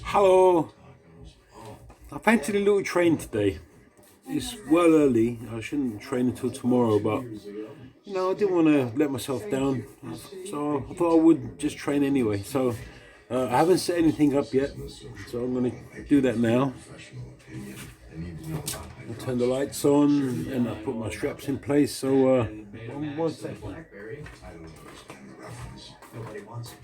Hello, I fancied a little train today. It's well early, I shouldn't train until tomorrow, but I didn't want to let myself down, so I thought I would just train anyway. So I haven't set anything up yet, so I'm going to do that now. I'll turn the lights on and I put my straps in place, so one second. Nobody wants it.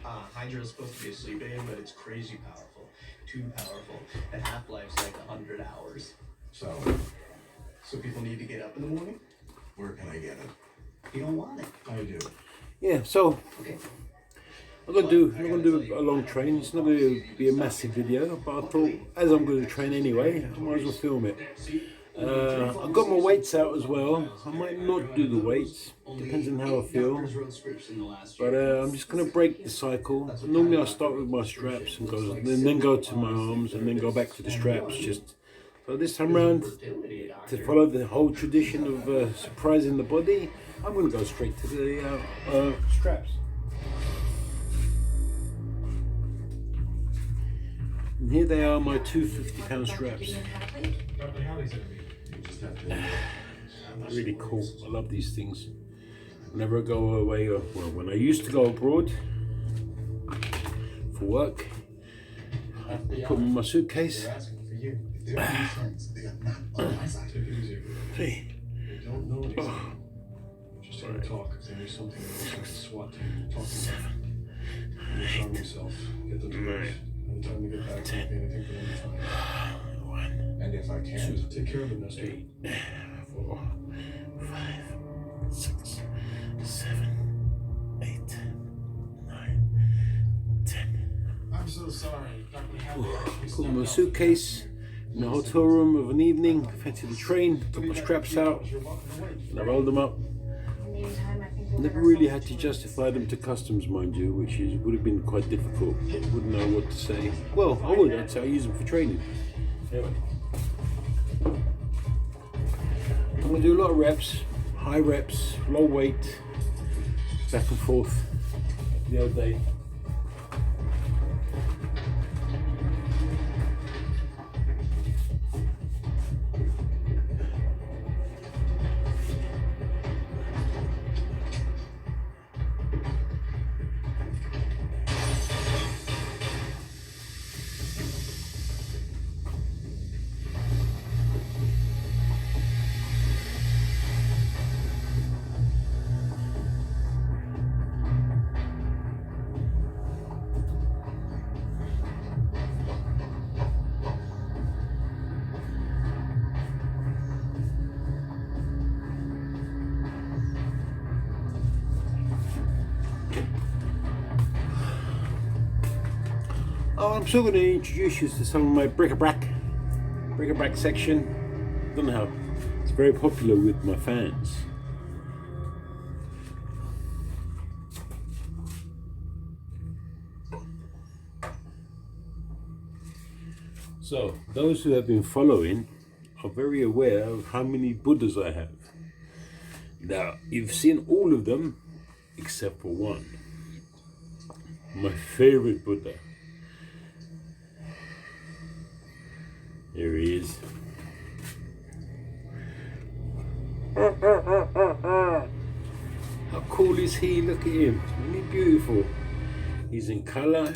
Hydra is supposed to be a sleep aid, but it's crazy powerful. Too powerful. And half-life's like 100 hours. So people need to get up in the morning? Where can I get it? You don't want it. I do. Yeah, so Okay. I'm gonna do a long train. It's not gonna be a massive video, but I thought as I'm gonna train anyway, I might as well film it. I've got my weights out as well. I might not do the weights, depends on how I feel. But I'm just gonna break the cycle. Normally I start with my straps and then go to my arms and then go back to the straps. So this time round, to follow the whole tradition of surprising the body, I'm gonna go straight to the straps. And here they are, my two 50-pound straps. Really cool. I love these things. Whenever I go away, when I used to go abroad for work, I put them in my suitcase. See? Just have a talk. If there is something that looks like SWAT team, talk to them. Disarm yourself. Get them to rest. By the time you get back, there won't be anything for them to find. And if I can, take care of them, Nestor. 4, 5, 6, 7, 8, 9, 10. I'm so sorry. Put my suitcase in the hotel room of an evening, fancy the train, took my straps out, and I rolled them up. Never really had to justify them to customs, mind you, would have been quite difficult. Wouldn't know what to say. Well, I would. I'd say I use them for training. Anyway, I'm going to do a lot of reps, high reps, low weight, back and forth the other day. Oh, I'm still going to introduce you to some of my bric-a-brac section. Don't know how. It's very popular with my fans. So, those who have been following are very aware of how many Buddhas I have. Now, you've seen all of them except for one. My favorite Buddha. There he is. How cool is he? Look at him. Isn't he beautiful? He's in color.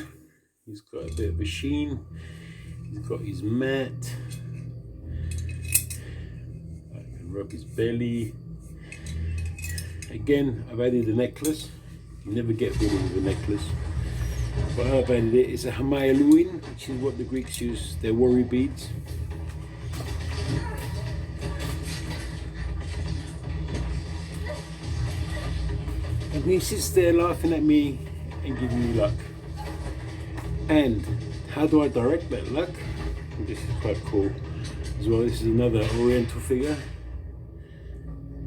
He's got a bit of a sheen. He's got his mat. I can rub his belly. Again, I've added a necklace. You never get rid of the necklace. But I've added it. It's a Hamayaluin, which is what the Greeks use, their worry beads. And he sits there laughing at me and giving me luck. And how do I direct that luck? This is quite cool as well. This is another Oriental figure.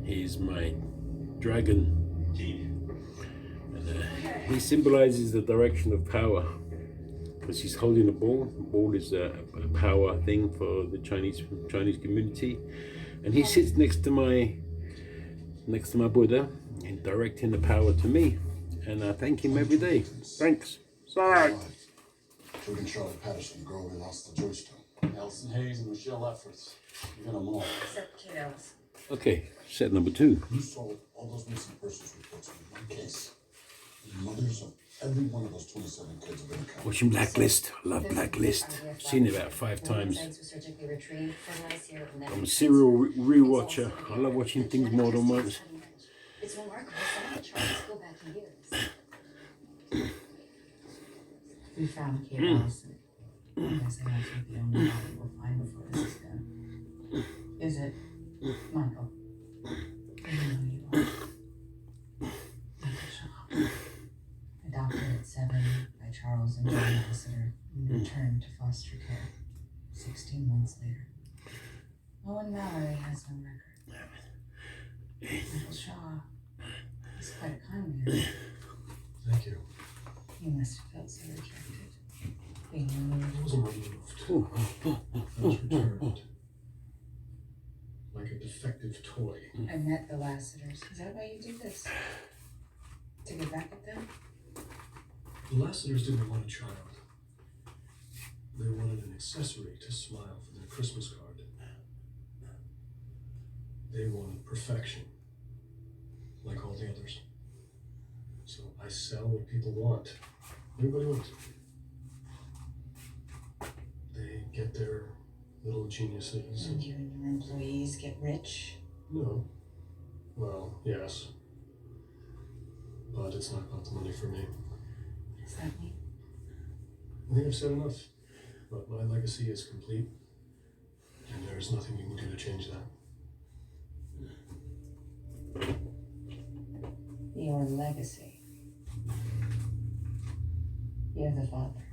He's my dragon. He symbolizes the direction of power because he's holding a ball. The ball is a power thing for the Chinese community, and he sits next to my Buddha and directing the power to me. And I thank him every day. Thanks. Sorry. including Charlie Patterson, the girl we lost to Georgetown. Nelson Hayes and Michelle Efforts. You got them all. Except Kate Ellis. Okay, set number 2. You solved all those missing persons reports in one case. The mothers of every one of those 27 kids have been counted. Watching Blacklist. I love Blacklist. Seen it about 5 times. I'm a serial rewatcher. I love watching things more than once. It's remarkable some of the charges go back years. We found Kate Allison. I guess I must be the only body we'll find before this is done. Is it, Michael? I know you are. Michael Shaw. Adopted at 7 by Charles and John Lassiter and returned to foster care 16 months later. Owen Mallory has no record. Michael Shaw is quite a kind man. Thank you. You must have felt so rejected. Being removed. I wasn't removed. I was returned. Like a defective toy. I met the Lassiters. Is that why you did this? To get back at them? The Lassiters didn't want a child. They wanted an accessory to smile for their Christmas card. They wanted perfection, like all the others. So I sell what people want. Everybody wants it. They get their little geniuses. And you and your employees get rich? No. Well, yes. But it's not about the money for me. What does that mean? I think I've said enough. But my legacy is complete. And there's nothing you can do to change that. Your legacy. You're the father.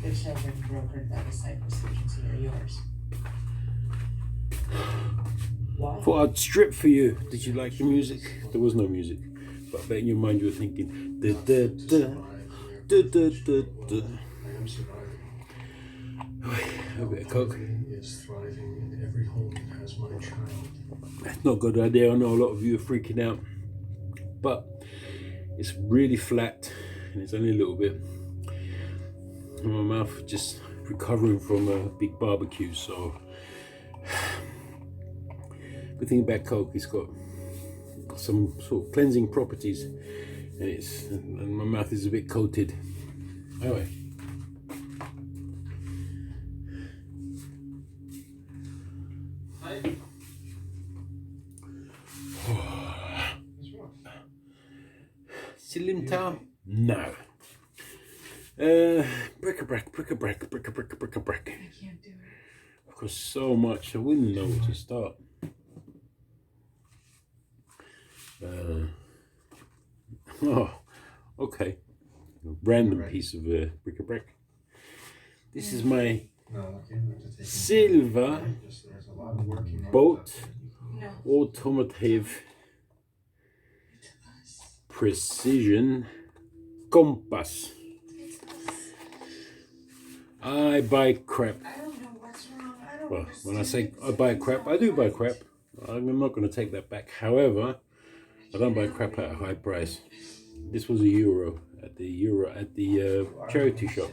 The children brokered by the Cypress Agency are yours. Why? Thought I'd strip for you. Did you like the music? There was no music. But I bet in your mind you were thinking, da da da, da da da da. I am surviving. A bit of coke. Is thriving in every home that has my child. That's not a good idea. I know a lot of you are freaking out. But it's really flat and it's only a little bit. And my mouth just recovering from a big barbecue, so good thing about coke, it's got some sort of cleansing properties and my mouth is a bit coated. Anyway, Ceiling towel? No. Bric-a-brac. I can't do it. Of course, so much I wouldn't know where to start. Oh, okay. A random piece of bric-a-brac. This is my silver boat No. automotive precision compass. I buy crap. I don't know what's wrong. I don't Well, when I say understand. I buy crap, I do buy crap. I'm not going to take that back. However, I don't buy crap at a high price. This was €1 at the charity shop.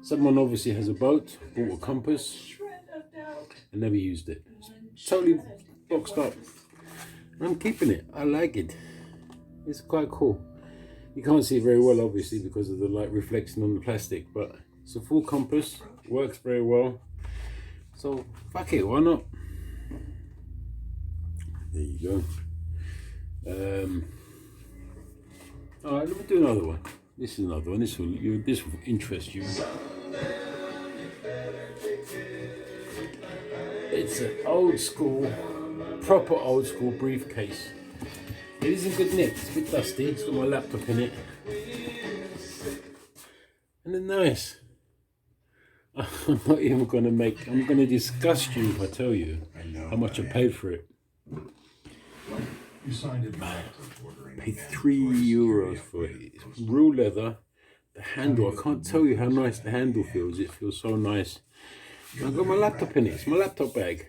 Someone obviously has a boat, bought a compass, Shred of doubt. and never used it. It's totally boxed up. I'm keeping it. I like it. It's quite cool. You can't see it very well, obviously, because of the light reflecting on the plastic, but it's a full compass, works very well. So, fuck it, why not? There you go. Alright, let me do another one. This is another one. This will interest you. It's an old school, proper old school briefcase. It is in good nick. It's a bit dusty. It's got my laptop in it. And they're nice. I'm not even going to make... I'm going to disgust you if I tell you how much I paid for it. You signed it. Paid €3 for it. It's real leather. The handle, I can't tell you how nice the handle feels. It feels so nice. And I've got my laptop in it. It's my laptop bag.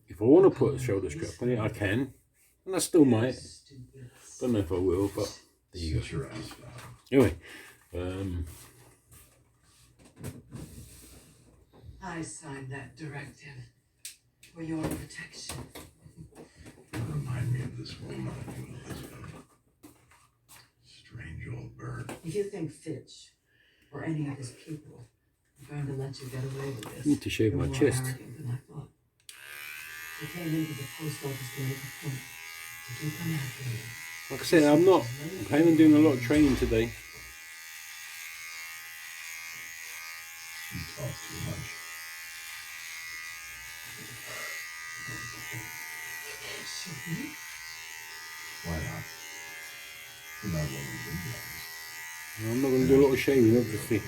If I want to put a shoulder strap on it, I can. And I still might. Don't know if I will, but there you go. Anyway, I signed that directive for your protection. Remind me of this woman I knew, Elizabeth. Strange old bird. If you think Fitch or any of his people are going to let you get away with this, I need to shave you're my more chest. arrogant than I thought. You came into the post office to make a point, to keep them after you. Like I said, I'm not planning on doing a lot of training today. You talk too much. Shoot me? Why not? You're not one of the guys. I'm not going to do a lot of shaving, obviously.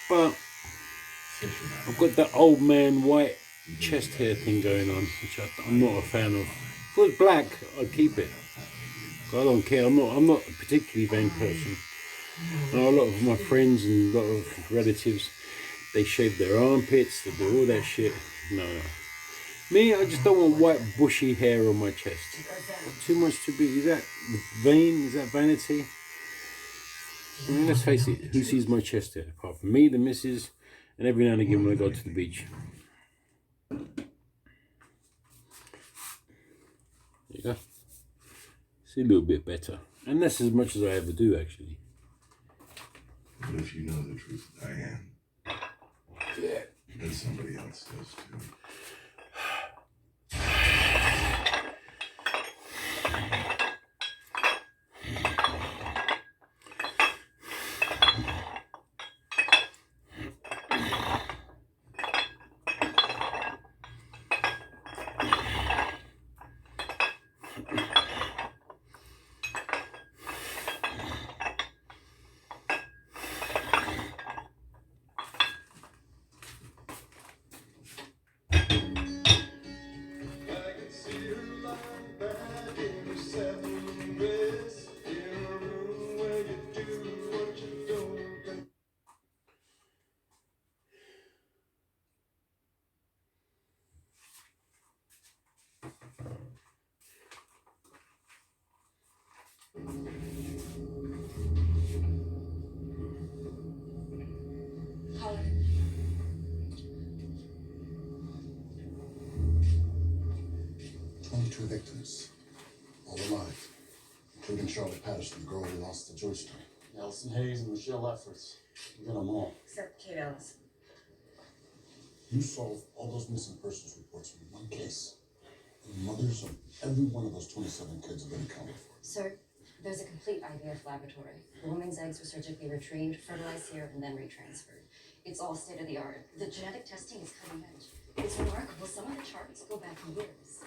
But I've got that old man white chest hair thing going on, which I'm not a fan of. If it was black, I'd keep it. I don't care. I'm not a particularly vain person. I know a lot of my friends and a lot of relatives, they shave their armpits, they do all that shit. No. Me, I just don't want white bushy hair on my chest. Too much to be. Is that vain? Is that vanity? I mean, let's face it. Who sees my chest hair apart from me, the missus, and every now and again when I go to the beach? There you go. See a little bit better, and that's as much as I ever do, actually. But if you know the truth, Diane, Yeah. then somebody else does too. Colin, 22 victims, all alive, including Charlotte Patterson, the girl we lost to Georgetown. Allison Hayes and Michelle Lefferts. We got them all. except Kate Ellis. You solved all those missing persons reports in one case. The mothers of every one of those 27 kids have been accounted for. Sir, there's a complete IVF laboratory. The woman's eggs were surgically retrieved, fertilized here, and then retransferred. It's all state of the art. The genetic testing is cutting edge. It's remarkable. Some of the charts go back years.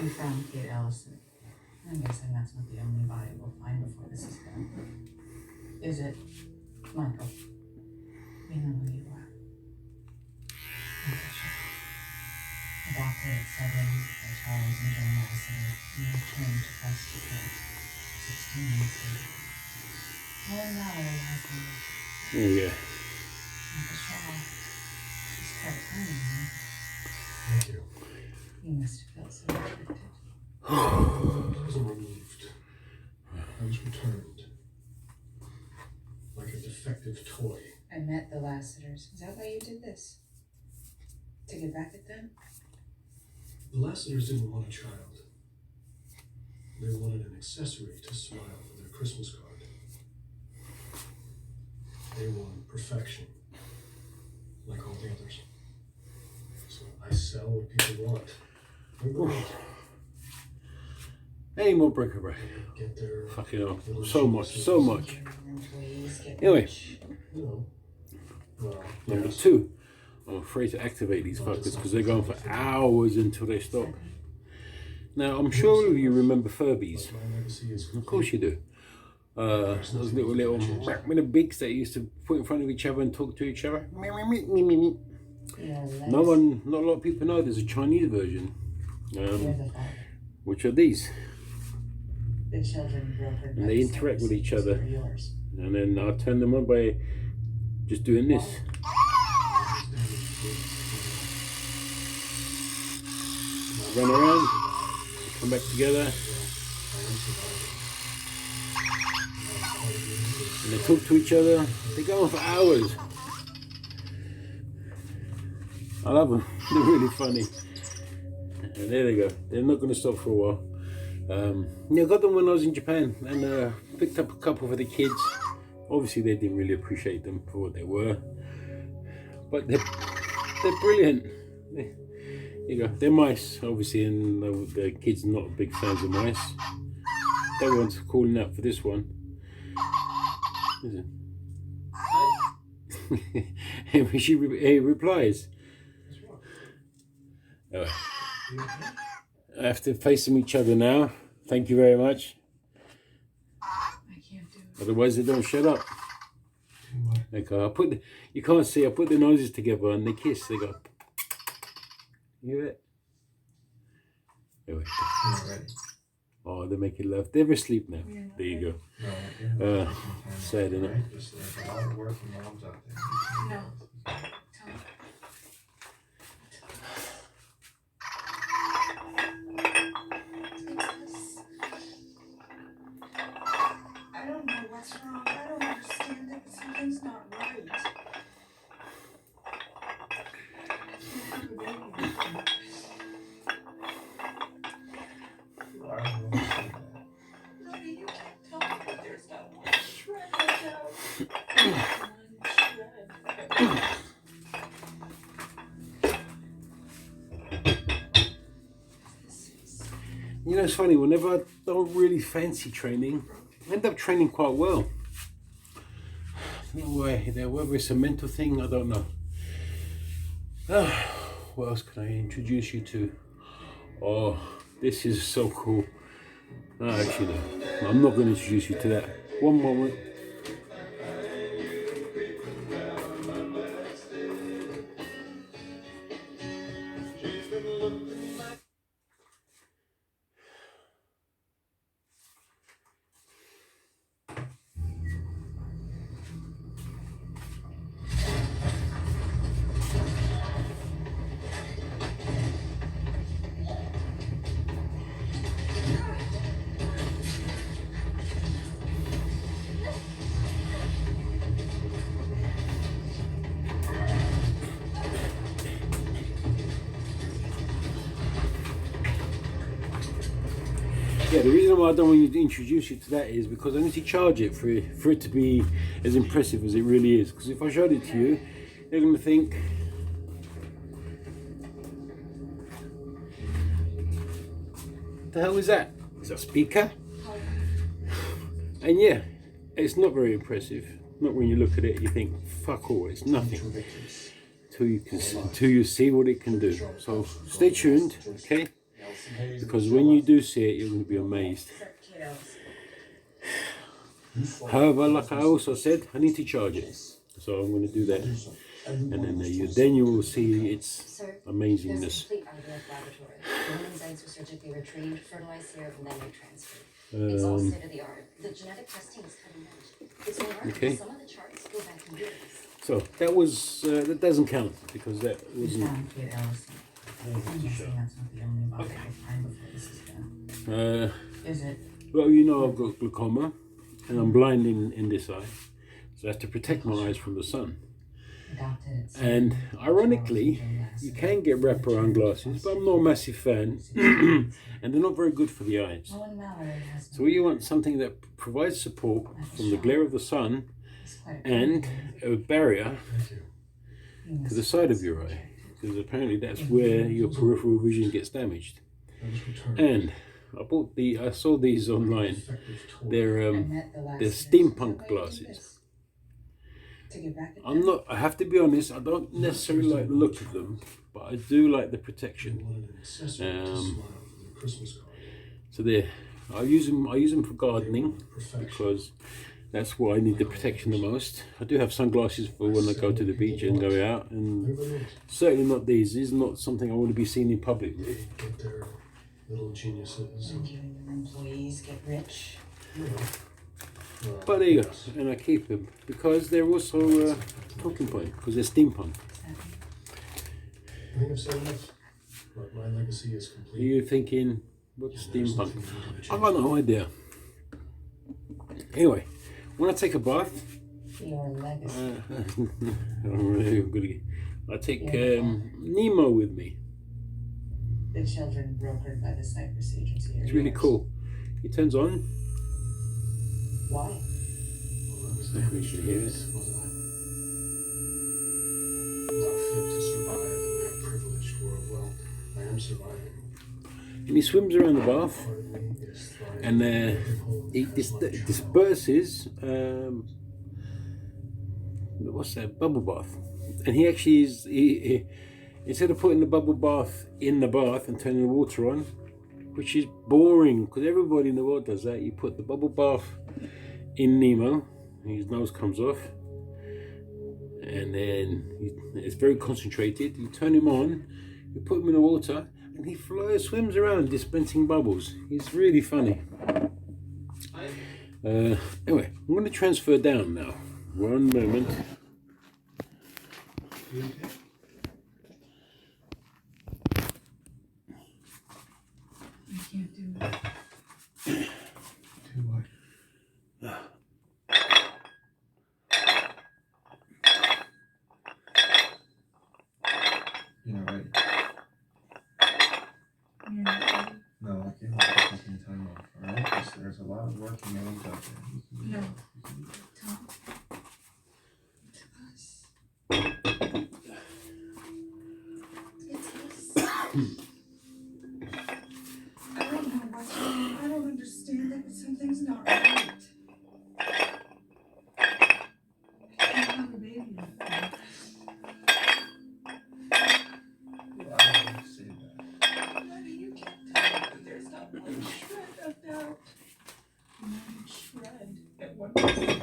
We found Kate Ellison. I'm guessing that's not the only body we'll find before this is done. Is it, Michael? We know who you are. Natasha. Adopted at 7 by Charles and Joan Lassiter. You returned to foster care 16 months later. Well, now I realize that Yeah. Natasha, she's quite tiny, huh? Thank you. You must have felt so restricted. I wasn't removed. I was returned. Like a defective toy. I met the Lassiters. Is that why you did this? To get back at them? The Lassiters didn't want a child. They wanted an accessory to smile for their Christmas card. They want perfection, like all the others. So I sell what people want. They're great. Any more bric-a-brac? Get their Fucking hell. little So much, shoes. so much. Employees get Anyway. rich. You know. Well, Number yes. 2, I'm afraid to activate these fuckers because they're going for hours until they stop. Now, I'm sure you remember Furbies. My legacy is Of course you do. Those little bigs that used to put in front of each other and talk to each other. Yeah, Not a lot of people know there's a Chinese version, You're the father. which are these. The children broken. And they interact with each other. Yours. And then I'll turn them on by just doing this. Run around, come back together. and they talk to each other. They go on for hours. I love them. They're really funny. And there they go. They're not going to stop for a while. Yeah, I got them when I was in Japan and picked up a couple for the kids. Obviously, they didn't really appreciate them for what they were, but they're brilliant. You know, they're mice, obviously, and the kids are not big fans of mice. They weren't calling out for this one. Is it? He replies. Anyway, I have to face them each other now. Thank you very much. I can't do it. Otherwise, they don't shut up. They go. You can't see. I put the noses together and they kiss. They go. You hear it? Anyway. Oh, they're making love. They're asleep now. There you go. Sad, isn't it? Just like a lot of working moms out there. No. Tom. I don't know what's wrong. I don't understand it, but something's not right. I don't understand that. Honey, you can't tell me that there's not one shred left out. One shred. You know, it's funny. Whenever I don't really fancy training, I end up training quite well. No way. Whether it's a mental thing, I don't know. What else can I introduce you to? Oh, this is so cool. No, actually, no. I'm not going to introduce you to that. One moment. Yeah, the reason why I don't want to introduce you to that is because I need to charge it for it to be as impressive as it really is. Because if I showed it to you, you're going to think, what the hell is that? Is that a speaker? And yeah, it's not very impressive. Not when you look at it, you think, fuck all, it's nothing. Until you see what it can do. So stay tuned, okay? Because when you do see it, you're going to be amazed. However, like I also said, I need to charge it. So I'm going to do that. And then you will see its amazingness. There's a complete IVF laboratory. The woman's eggs were surgically retrieved, fertilized here, and then retransferred. It's all state of the art. The genetic testing is cutting edge. It's remarkable. Okay. Some of the charts go back years. So that doesn't count because that We wasn't. found Kate Ellison. I'm guessing that's not the only body we'll find before this is done. Is it? Well, you know I've got glaucoma and I'm blind in this eye, so I have to protect my eyes from the sun. Adopted it. And ironically, you can get wraparound glasses, but I'm not a massive fan, and they're not very good for the eyes. Owen Mallory has So you want something that provides support from the glare of the sun and a barrier to the side of your eye, because apparently that's where your peripheral vision gets damaged. And I saw these online. They're steampunk glasses. I have to be honest, I don't necessarily like the look of them, but I do like the protection. So I use them for gardening because that's what I need the protection the most. I do have sunglasses for when I go to the beach and go out, and certainly not these. These are not something I want to be seen in public with. Get their little geniuses. And you and your employees get rich. But there you go, and I keep them because they're also talking point, because they're steampunk. I think I've said enough. My legacy is complete. You're thinking, what's steampunk? I've got no idea. Anyway, when I take a bath, Your legacy. I take Nemo with me. The children brokered by the site procedures here. It's really cool. He turns on. Why? Well, I was there We should hear it. wasn't I? Not fit to survive in their privileged world. Well, I am surviving. And he swims around the bath, Part of me is thriving. and he disperses. What's that? Bubble bath. And he actually is. He instead of putting the bubble bath in the bath and turning the water on, which is boring because everybody in the world does that. You put the bubble bath in Nemo, his nose comes off, and then it's very concentrated. You turn him on, you put him in the water, and he swims around dispensing bubbles. It's really funny. Anyway, I'm going to transfer down now. One moment. You okay? I can't do it. Do what? You're not ready. You're not ready. No, I can't hold you taking time off, alright? There's a lot of work and out there. No. Tom. To us. It's us. I don't know what's wrong. I don't understand that, but something's not right. I can't have a baby with me. Why would you say that? Honey, you can't tell me there's not one shred of doubt. Not a shred at one point.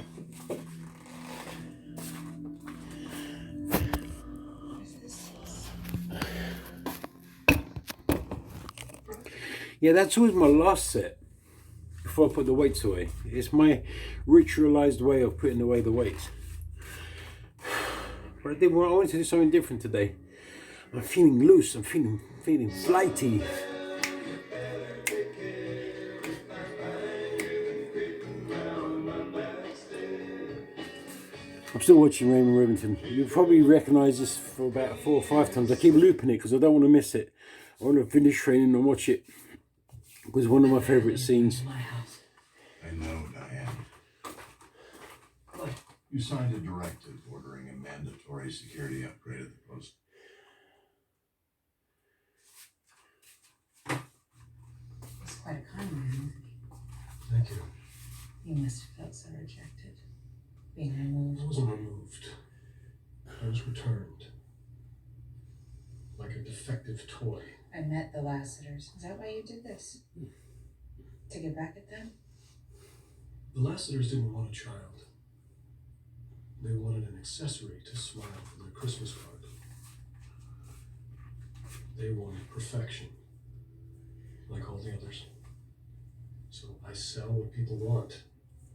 Yeah, that's always my last set before I put the weights away. It's my ritualized way of putting away the weights. But I wanted to do something different today. I'm feeling loose. I'm feeling flighty. I'm still watching Raymond Rivington. You probably recognise this for about 4 or 5 times. I keep looping it because I don't want to miss it. I want to finish training and watch it. It was one of my favourite scenes. I know, Diane. You signed a directive ordering a mandatory security upgrade at the post. It's quite a compliment, isn't Thank you. he? You must have felt so rejected. Being removed. I wasn't removed. I was returned. Like a defective toy. I met the Lassiters. Is that why you did this? To get back at them? The Lassiters didn't want a child. They wanted an accessory to smile for their Christmas card. They wanted perfection, like all the others. So I sell what people want.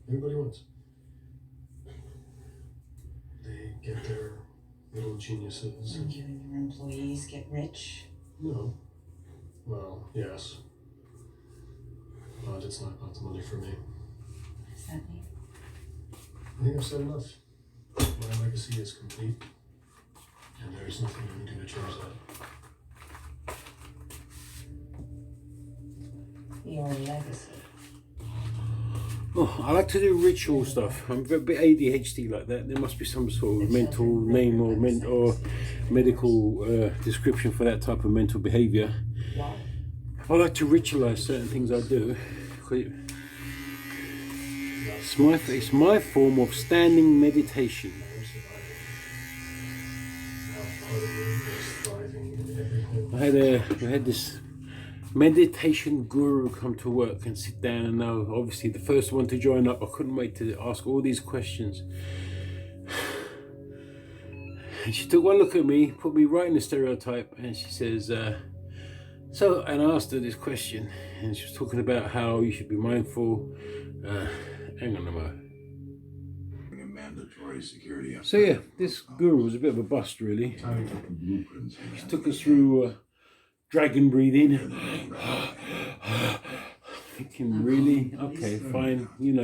Everybody wants. They get their little geniuses. And you and your employees get rich. No. Well, yes. But it's not about the money for me. What does that mean? I think I've said enough. My legacy is complete, and there's nothing I can do to change that. Your legacy. Oh, I like to do ritual stuff. I'm a bit ADHD like that. There must be some sort of mental name or medical description for that type of mental behaviour. Why? I like to ritualize certain things I do. It's my form of standing meditation. I'm surviving. Now part of me is thriving in every home. I had this meditation guru come to work and sit down, and now obviously the first one to join up. I couldn't wait to ask all these questions. And she took one look at me, put me right in the stereotype, and she says, so, and I asked her this question, and she was talking about how you should be mindful. Hang on a moment. A mandatory security upgrade. So yeah, this guru was a bit of a bust, really. Time to put blueprints. She took us through dragon breathing. Thinking, really? Okay, fine. You know.